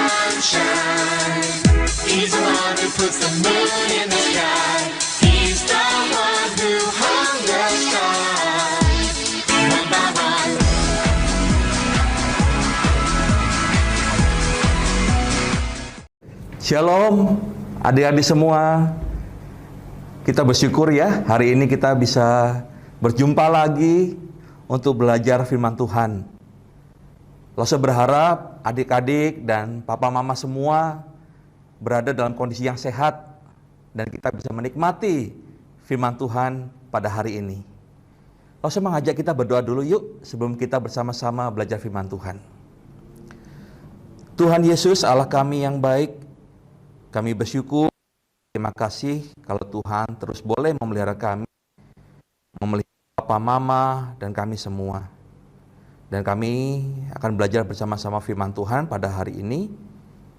sunshine. He's the one who puts the moon in the sky. He's the one who hung the stars one by one. Shalom adik-adik semua. Kita bersyukur ya hari ini kita bisa berjumpa lagi untuk belajar firman Tuhan. Lose berharap adik-adik dan papa mama semua berada dalam kondisi yang sehat dan kita bisa menikmati firman Tuhan pada hari ini. Lose mengajak kita berdoa dulu yuk sebelum kita bersama-sama belajar firman Tuhan. Tuhan Yesus Allah kami yang baik, kami bersyukur, terima kasih kalau Tuhan terus boleh memelihara kami, memelihara papa mama dan kami semua. Dan kami akan belajar bersama-sama firman Tuhan pada hari ini.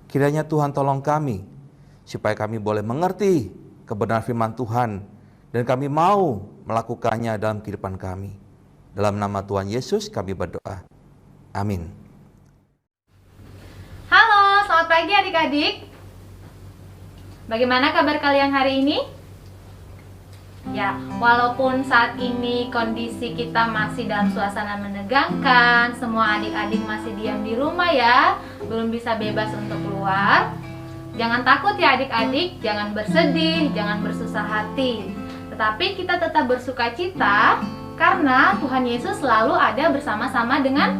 Kiranya Tuhan tolong kami, supaya kami boleh mengerti kebenaran firman Tuhan, dan kami mau melakukannya dalam kehidupan kami. Dalam nama Tuhan Yesus kami berdoa. Amin. Halo, selamat pagi adik-adik. Bagaimana kabar kalian hari ini? Ya, walaupun saat ini kondisi kita masih dalam suasana menegangkan, semua adik-adik masih diam di rumah ya, belum bisa bebas untuk keluar. Jangan takut ya adik-adik, jangan bersedih, jangan bersusah hati. Tetapi kita tetap bersukacita karena Tuhan Yesus selalu ada bersama-sama dengan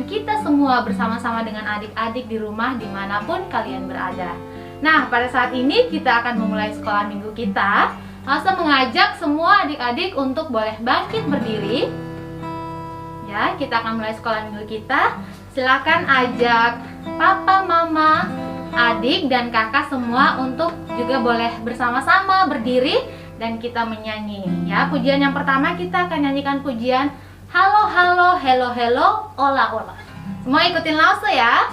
kita semua, bersama-sama dengan adik-adik di rumah dimanapun kalian berada. Nah, pada saat ini kita akan memulai sekolah minggu kita. Langsung mengajak semua adik-adik untuk boleh bangkit berdiri. Ya, kita akan mulai sekolah minggu kita. Silakan ajak papa, mama, adik, dan kakak semua untuk juga boleh bersama-sama berdiri dan kita menyanyi. Ya, pujian yang pertama kita akan nyanyikan pujian Halo, halo, hello, hello, ola, ola. Semua ikutin Lause ya.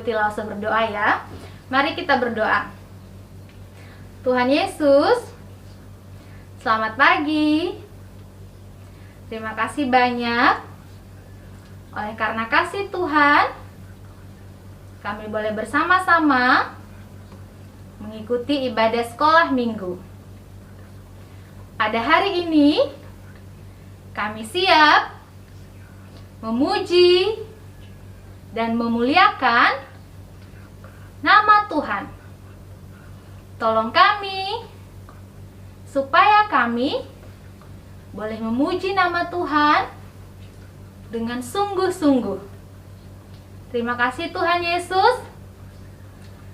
Lause berdoa ya. Mari kita berdoa. Tuhan Yesus, selamat pagi. Terima kasih banyak. Oleh karena kasih Tuhan, kami boleh bersama-sama mengikuti ibadah sekolah minggu. Pada hari ini, kami siap memuji dan memuliakan nama Tuhan. Tolong kami supaya kami boleh memuji nama Tuhan dengan sungguh-sungguh. Terima kasih Tuhan Yesus.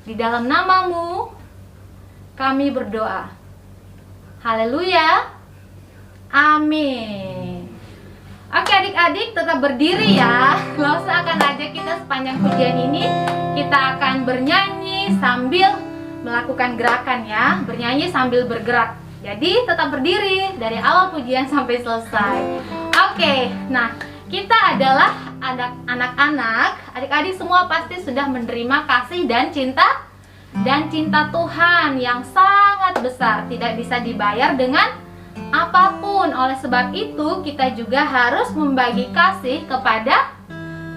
Di dalam nama-Mu kami berdoa. Haleluya. Amin. Oke adik-adik, tetap berdiri ya. Lalu akan ajak kita sepanjang pujian ini, kita akan bernyanyi sambil melakukan gerakan ya. Bernyanyi sambil bergerak. Jadi tetap berdiri dari awal pujian sampai selesai. Oke, nah kita adalah anak-anak. Adik-adik semua pasti sudah menerima kasih dan cinta Tuhan yang sangat besar, tidak bisa dibayar dengan apapun. Oleh sebab itu kita juga harus membagi kasih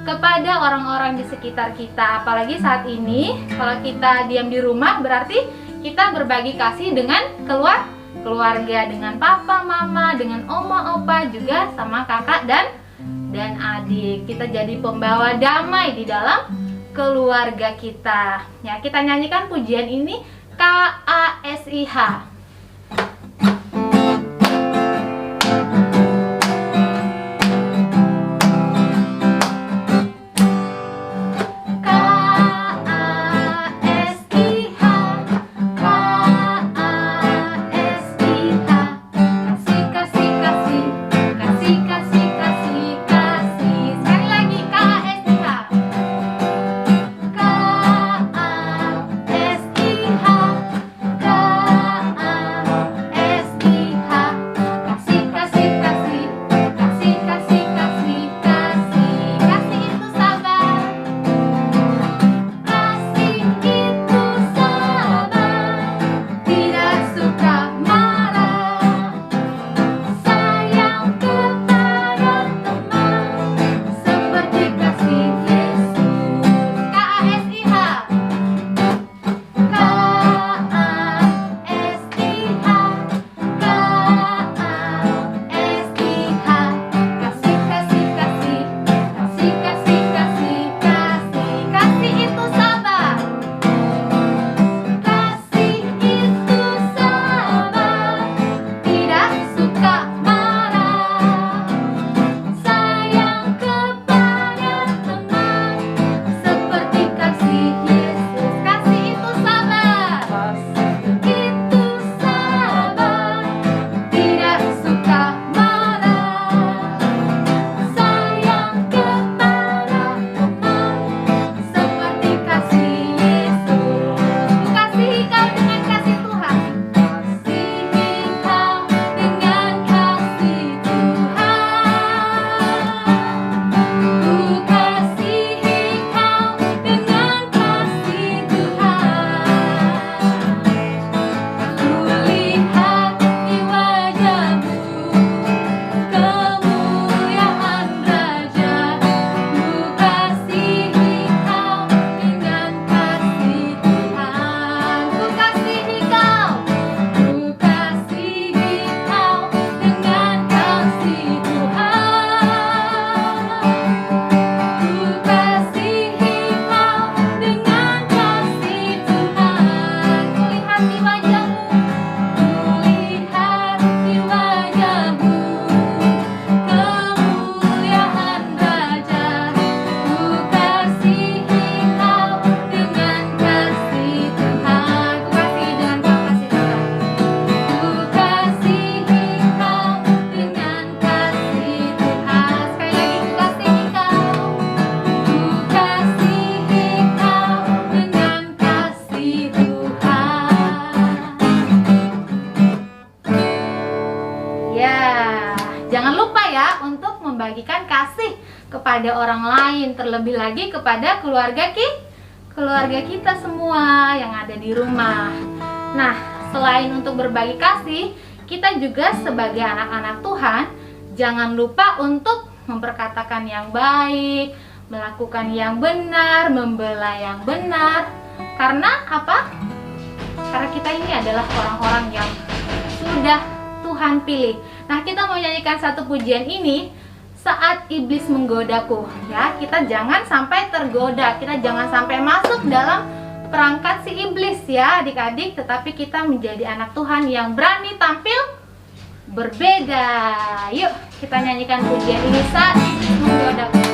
kepada orang-orang di sekitar kita. Apalagi saat ini kalau kita diam di rumah, berarti kita berbagi kasih dengan keluarga, dengan papa, mama, dengan oma, opa, juga sama kakak dan adik. Kita jadi pembawa damai di dalam keluarga kita. Ya, kita nyanyikan pujian ini KASIH. membagikan kasih kepada orang lain, terlebih lagi kepada keluarga kita semua yang ada di rumah. Nah, selain untuk berbagi kasih, kita juga sebagai anak-anak Tuhan jangan lupa untuk memperkatakan yang baik, melakukan yang benar, membela yang benar. Karena apa? Karena kita ini adalah orang-orang yang sudah Tuhan pilih. Nah, kita mau nyanyikan satu pujian ini, Saat Iblis Menggodaku. Ya, kita jangan sampai tergoda, kita jangan sampai masuk dalam perangkat si iblis ya adik-adik, tetapi kita menjadi anak Tuhan yang berani tampil berbeda. Yuk kita nyanyikan pujian ini saat iblis menggodaku.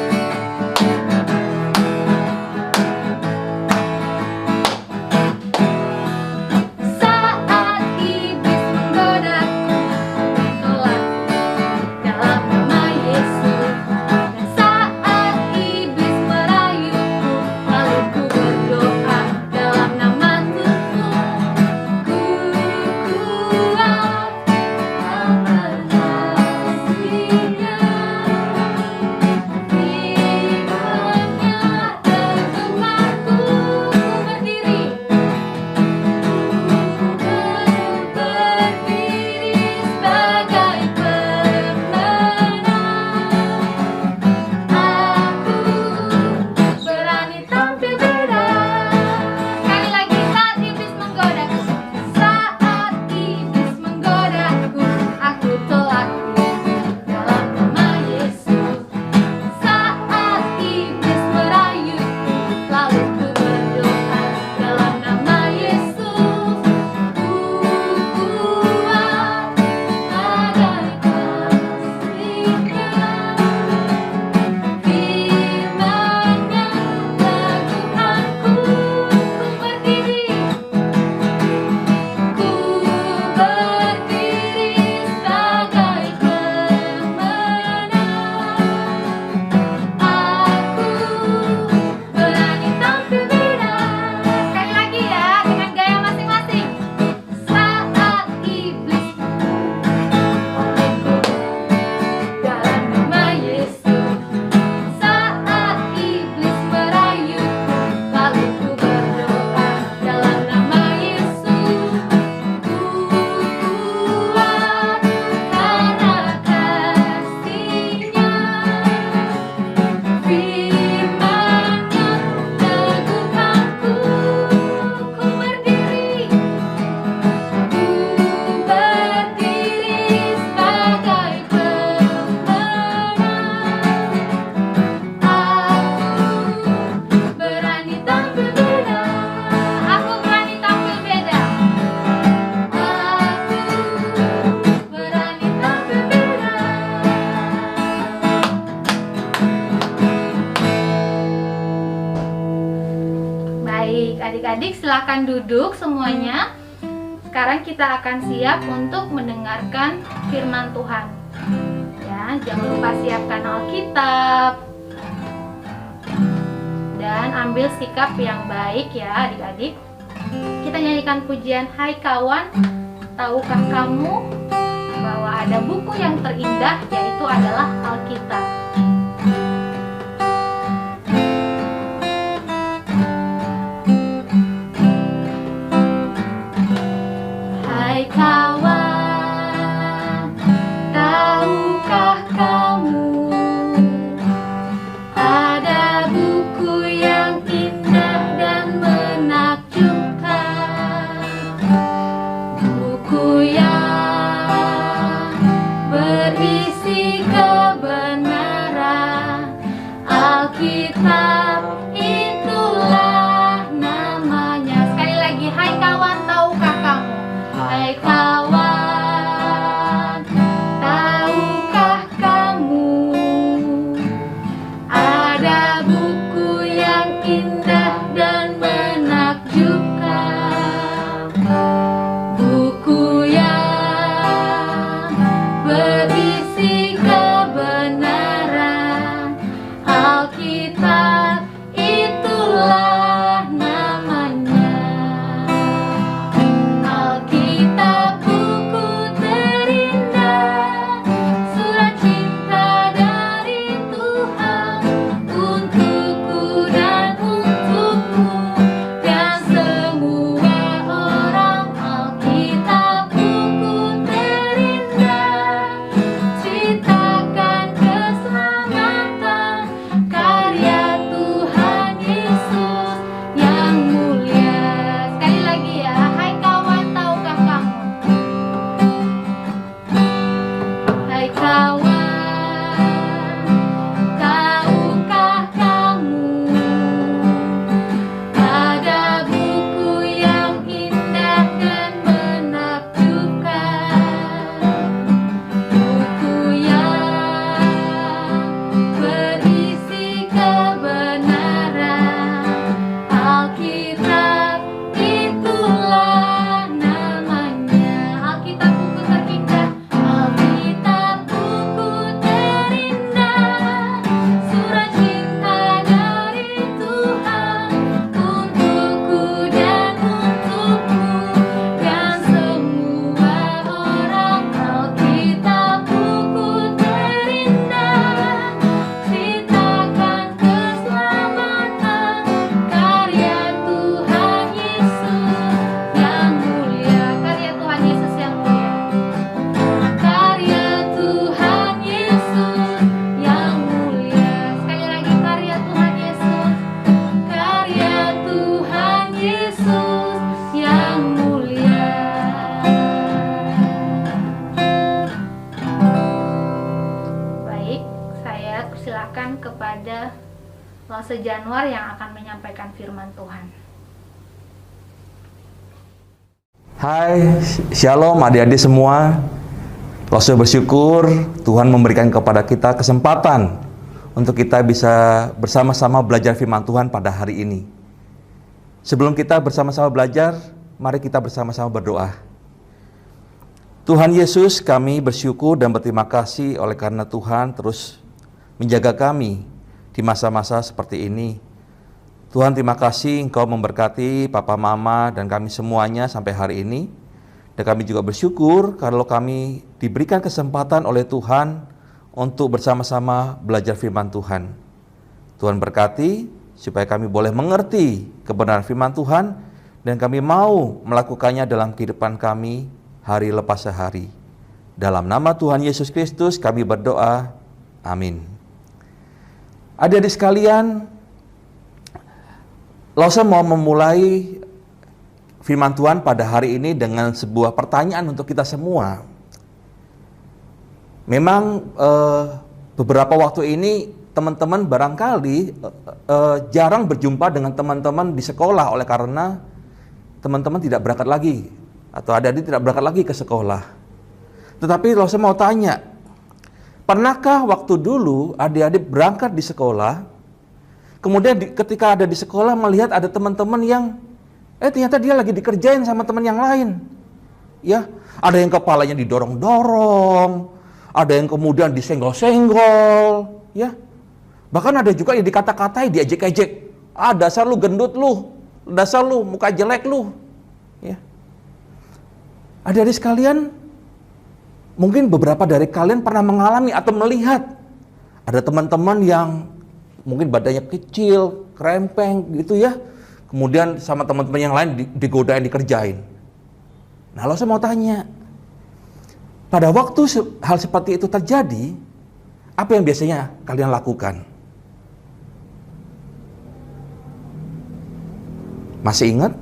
Adik-adik silakan duduk semuanya. Sekarang kita akan siap untuk mendengarkan firman Tuhan. Ya, jangan lupa siapkan Alkitab dan ambil sikap yang baik ya adik-adik. Kita nyanyikan pujian Hai Kawan, tahukah kamu bahwa ada buku yang terindah yaitu adalah Alkitab. Hai kawan, tahukah kamu ada buku yang indah dan menakjubkan, buku yang berisi kebenaran. serahkan kepada Lose Januar yang akan menyampaikan firman Tuhan. Hai, shalom adik-adik semua. Lose bersyukur Tuhan memberikan kepada kita kesempatan untuk kita bisa bersama-sama belajar firman Tuhan pada hari ini. Sebelum kita bersama-sama belajar, mari kita bersama-sama berdoa. Tuhan Yesus, kami bersyukur dan berterima kasih oleh karena Tuhan terus menjaga kami di masa-masa seperti ini. Tuhan, terima kasih Engkau memberkati Papa Mama dan kami semuanya sampai hari ini. Dan kami juga bersyukur kalau kami diberikan kesempatan oleh Tuhan untuk bersama-sama belajar firman Tuhan. Tuhan berkati supaya kami boleh mengerti kebenaran firman Tuhan dan kami mau melakukannya dalam kehidupan kami hari lepas sehari. Dalam nama Tuhan Yesus Kristus kami berdoa. Amin. Adik-adik sekalian, Lose mau memulai firman Tuhan pada hari ini dengan sebuah pertanyaan untuk kita semua. Memang beberapa waktu ini teman-teman barangkali jarang berjumpa dengan teman-teman di sekolah oleh karena teman-teman tidak berangkat lagi atau adik-adik tidak berangkat lagi ke sekolah. Tetapi Lose mau tanya, pernahkah waktu dulu adik-adik berangkat di sekolah, kemudian ketika ada di sekolah melihat ada teman-teman yang ternyata dia lagi dikerjain sama teman yang lain. Ya, ada yang kepalanya didorong-dorong, ada yang kemudian disenggol-senggol, ya. Bahkan ada juga yang dikata-katai, diejek-ejek. Dasar lu gendut lu, dasar lu muka jelek lu. Ya. Adik-adik sekalian, mungkin beberapa dari kalian pernah mengalami atau melihat ada teman-teman yang mungkin badannya kecil, krempeng gitu ya. Kemudian sama teman-teman yang lain digodain, dikerjain. Nah, Lose mau tanya, pada waktu hal seperti itu terjadi, apa yang biasanya kalian lakukan? Masih ingat?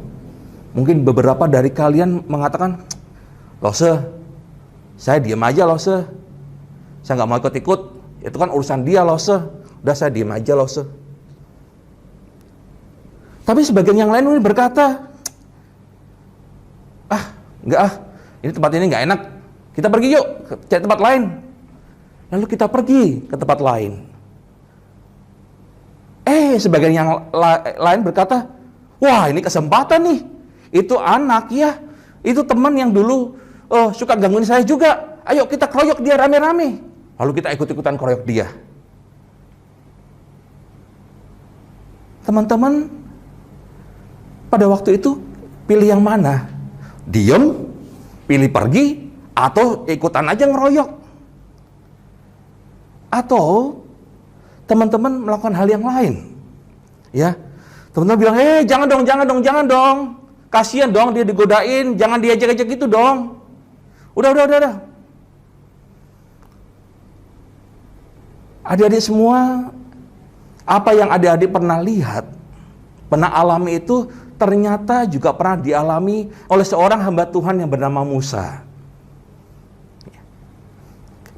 Mungkin beberapa dari kalian mengatakan, Lose, saya diam aja Lose. Saya nggak mau ikut-ikut, itu kan urusan dia Lose. Udah saya diam aja Lose. Tapi sebagian yang lain mungkin berkata, ini tempat ini nggak enak, kita pergi yuk, cari tempat lain. Lalu kita pergi ke tempat lain. Sebagian yang lain berkata, wah ini kesempatan nih, itu anak ya, itu teman yang dulu suka gangguin saya juga, ayo kita keroyok dia rame-rame. Lalu kita ikut-ikutan keroyok dia. Teman-teman, pada waktu itu pilih yang mana? Diem, pilih pergi, atau ikutan aja ngeroyok? Atau teman-teman melakukan hal yang lain? Ya, teman-teman bilang, jangan dong. Kasihan dong dia digodain, jangan diajak-ajak gitu dong. Udah. Adik-adik semua, apa yang adik-adik pernah lihat, pernah alami itu ternyata juga pernah dialami oleh seorang hamba Tuhan yang bernama Musa.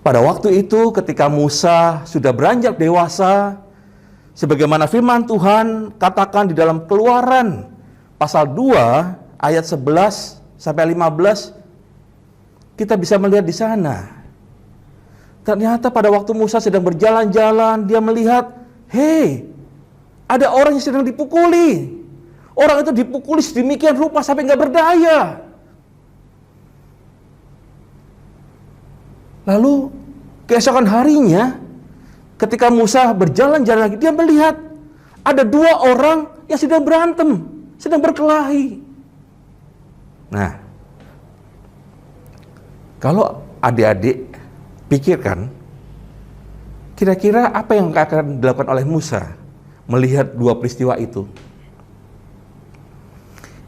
Pada waktu itu ketika Musa sudah beranjak dewasa, sebagaimana firman Tuhan katakan di dalam Keluaran pasal 2 ayat 11 sampai 15, kita bisa melihat di sana. Ternyata pada waktu Musa sedang berjalan-jalan, dia melihat, ada orang yang sedang dipukuli. Orang itu dipukuli sedemikian rupa sampai nggak berdaya. Lalu keesokan harinya, ketika Musa berjalan-jalan lagi, dia melihat ada 2 orang yang sedang berantem, sedang berkelahi. Nah, kalau adik-adik pikirkan, kira-kira apa yang akan dilakukan oleh Musa melihat 2 peristiwa itu?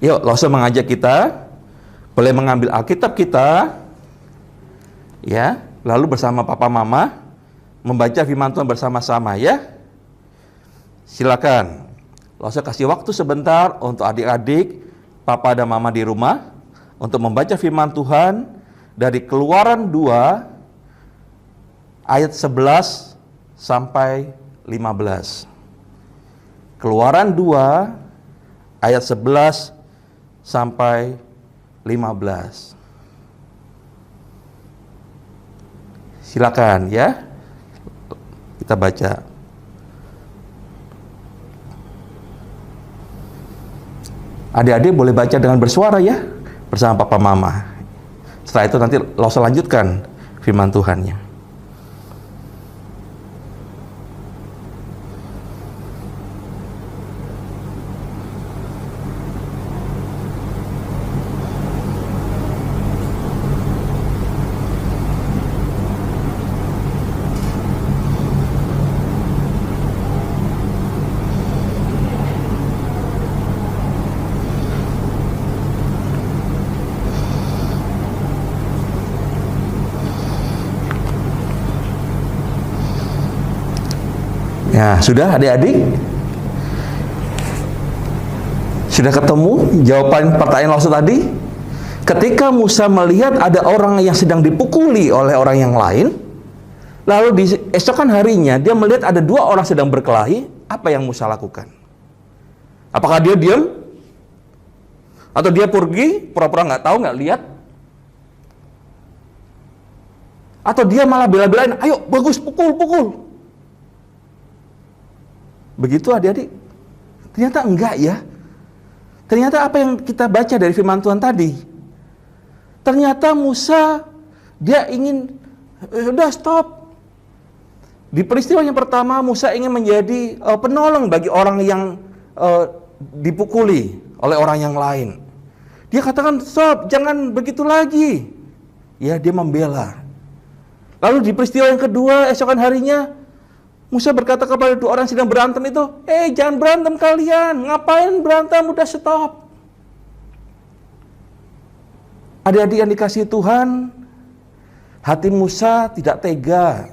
Yuk, Lose mengajak kita, boleh mengambil Alkitab kita, ya, lalu bersama Papa Mama membaca firman Tuhan bersama-sama ya. Silakan. Lose kasih waktu sebentar untuk adik-adik, Papa dan Mama di rumah untuk membaca firman Tuhan dari Keluaran 2 ayat 11 sampai 15. Keluaran 2 ayat 11 sampai 15. Silakan ya. Kita baca. Adik-adik boleh baca dengan bersuara ya, bersama papa mama. Setelah itu nanti Lause lanjutkan firman Tuhannya. Ya, sudah adik-adik? Sudah ketemu jawaban pertanyaan Lause tadi? Ketika Musa melihat ada orang yang sedang dipukuli oleh orang yang lain, lalu di esokan harinya dia melihat ada 2 orang sedang berkelahi, apa yang Musa lakukan? Apakah dia diam? Atau dia pergi, pura-pura nggak tahu, nggak lihat? Atau dia malah bela-belain, ayo bagus, pukul. Begitu adik-adik? Ternyata enggak ya. Ternyata apa yang kita baca dari firman Tuhan tadi, ternyata Musa dia ingin udah stop. Di peristiwa yang pertama Musa ingin menjadi penolong bagi orang yang dipukuli oleh orang yang lain. Dia katakan stop, jangan begitu lagi. Ya, dia membela. Lalu di peristiwa yang kedua esokan harinya Musa berkata kepada 2 orang sedang berantem itu, jangan berantem kalian, ngapain berantem, udah stop. Adik-adik yang dikasihi Tuhan, hati Musa tidak tega.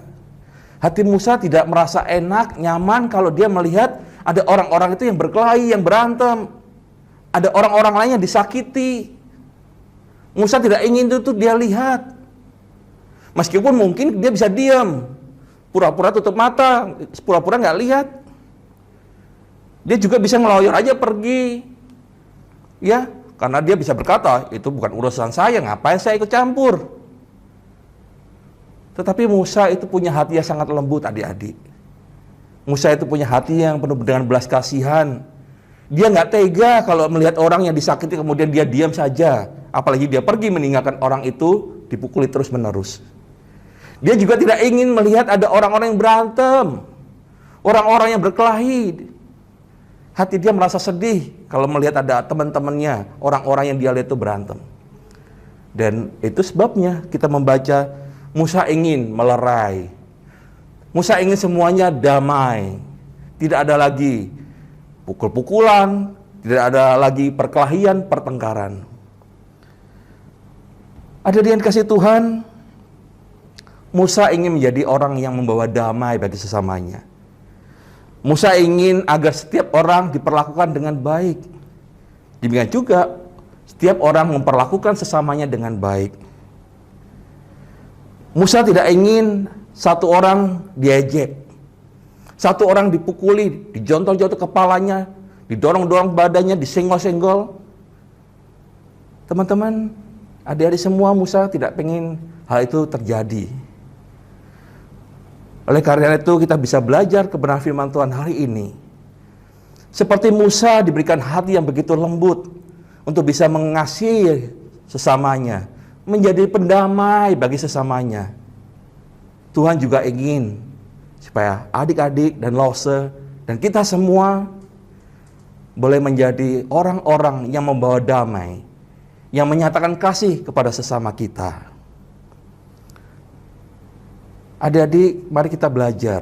Hati Musa tidak merasa enak, nyaman kalau dia melihat ada orang-orang itu yang berkelahi, yang berantem. Ada orang-orang lain yang disakiti. Musa tidak ingin itu dia lihat. Meskipun mungkin dia bisa diam, pura-pura tutup mata, pura-pura nggak lihat. Dia juga bisa ngeloyor aja pergi. Ya, karena dia bisa berkata, itu bukan urusan saya, ngapain saya ikut campur. Tetapi Musa itu punya hati yang sangat lembut adik-adik. Musa itu punya hati yang penuh dengan belas kasihan. Dia nggak tega kalau melihat orang yang disakiti kemudian dia diam saja. Apalagi dia pergi meninggalkan orang itu dipukuli terus-menerus. Dia juga tidak ingin melihat ada orang-orang yang berantem, orang-orang yang berkelahi. Hati dia merasa sedih kalau melihat ada teman-temannya, orang-orang yang dia lihat itu berantem. Dan itu sebabnya kita membaca Musa ingin melerai. Musa ingin semuanya damai. Tidak ada lagi pukul-pukulan, tidak ada lagi perkelahian, pertengkaran. Ada yang dikasih Tuhan, Musa ingin menjadi orang yang membawa damai bagi sesamanya. Musa ingin agar setiap orang diperlakukan dengan baik. Demikian juga setiap orang memperlakukan sesamanya dengan baik. Musa tidak ingin satu orang diejek, satu orang dipukuli, dijontol-jontol kepalanya, didorong-dorong badannya, disenggol-senggol. Teman-teman, adik-adik semua, Musa tidak ingin hal itu terjadi. Oleh karena itu kita bisa belajar kebenaran firman Tuhan hari ini. Seperti Musa diberikan hati yang begitu lembut untuk bisa mengasihi sesamanya, menjadi pendamai bagi sesamanya. Tuhan juga ingin supaya adik-adik dan Lause dan kita semua boleh menjadi orang-orang yang membawa damai, yang menyatakan kasih kepada sesama kita. Adik-adik, mari kita belajar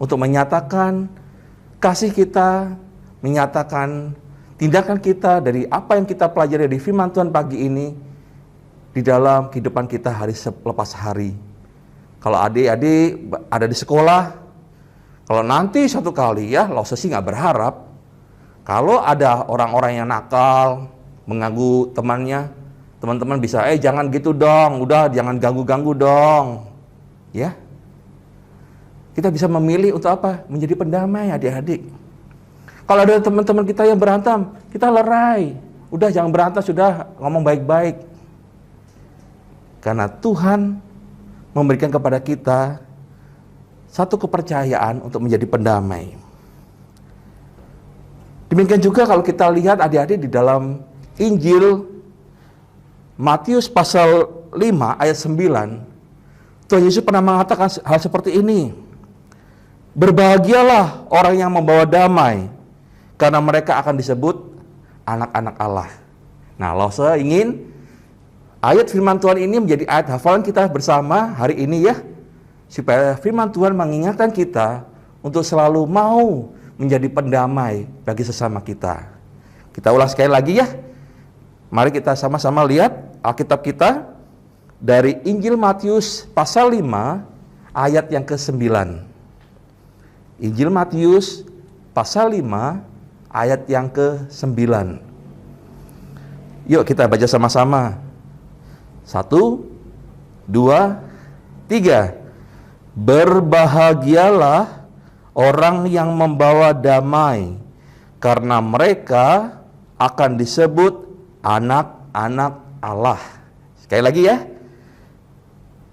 untuk menyatakan kasih kita, menyatakan tindakan kita dari apa yang kita pelajari dari firman Tuhan pagi ini di dalam kehidupan kita hari selepas hari. Kalau adik-adik ada di sekolah, kalau nanti suatu kali ya, Lause sih nggak berharap, kalau ada orang-orang yang nakal, mengganggu temannya, teman-teman bisa, jangan gitu dong, udah jangan ganggu-ganggu dong. Ya, Kita bisa memilih untuk apa? Menjadi pendamai adik-adik. Kalau ada teman-teman kita yang berantem, kita lerai. Udah jangan berantem, sudah ngomong baik-baik. Karena Tuhan memberikan kepada kita satu kepercayaan untuk menjadi pendamai. Demikian juga kalau kita lihat adik-adik di dalam Injil Matius pasal 5 ayat 9, Tuhan Yesus pernah mengatakan hal seperti ini. Berbahagialah orang yang membawa damai, karena mereka akan disebut anak-anak Allah. Nah, saya ingin ayat firman Tuhan ini menjadi ayat hafalan kita bersama hari ini ya. Supaya firman Tuhan mengingatkan kita untuk selalu mau menjadi pendamai bagi sesama kita. Kita ulas sekali lagi ya. Mari kita sama-sama lihat Alkitab kita dari Injil Matius pasal 5 ayat yang ke-9. Injil Matius pasal 5 ayat yang ke-9. Yuk kita baca sama-sama. 1, 2, 3. Berbahagialah orang yang membawa damai, karena mereka akan disebut anak-anak Allah. Sekali lagi ya.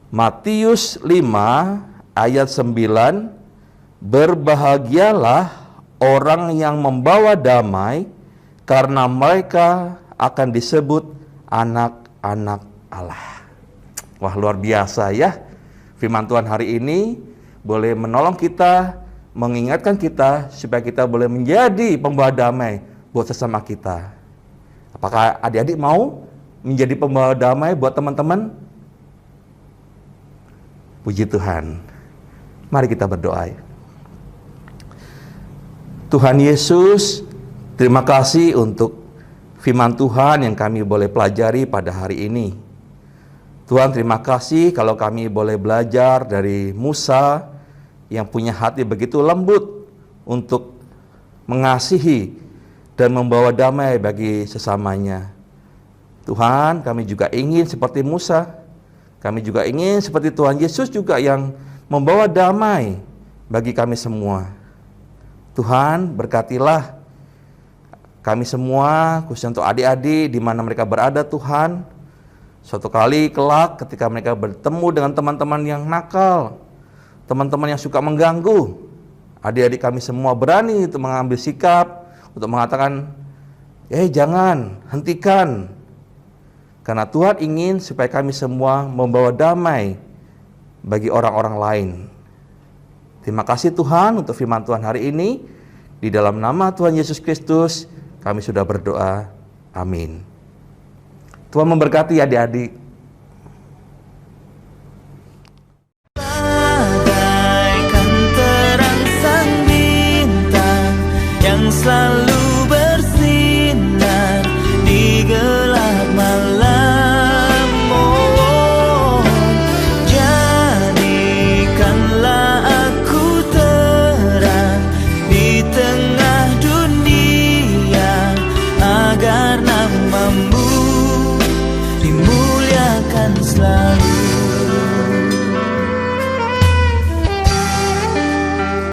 Matius 5 ayat 9. Berbahagialah orang yang membawa damai, karena mereka akan disebut anak-anak Allah. Wah, luar biasa ya. Firman Tuhan hari ini boleh menolong kita, mengingatkan kita supaya kita boleh menjadi pembawa damai buat sesama kita. Apakah adik-adik mau menjadi pembawa damai buat teman-teman? Puji Tuhan. Mari kita berdoa. Tuhan Yesus, terima kasih untuk firman Tuhan yang kami boleh pelajari pada hari ini. Tuhan, terima kasih kalau kami boleh belajar dari Musa yang punya hati begitu lembut untuk mengasihi dan membawa damai bagi sesamanya. Tuhan, kami juga ingin seperti Musa. Kami juga ingin seperti Tuhan Yesus juga yang membawa damai bagi kami semua. Tuhan, berkatilah kami semua, khususnya untuk adik-adik di mana mereka berada Tuhan. Suatu kali kelak ketika mereka bertemu dengan teman-teman yang nakal, teman-teman yang suka mengganggu, adik-adik kami semua berani untuk mengambil sikap, untuk mengatakan, jangan, hentikan. Karena Tuhan ingin supaya kami semua membawa damai bagi orang-orang lain. Terima kasih Tuhan untuk firman Tuhan hari ini. Di dalam nama Tuhan Yesus Kristus, kami sudah berdoa. Amin. Tuhan memberkati adik-adik.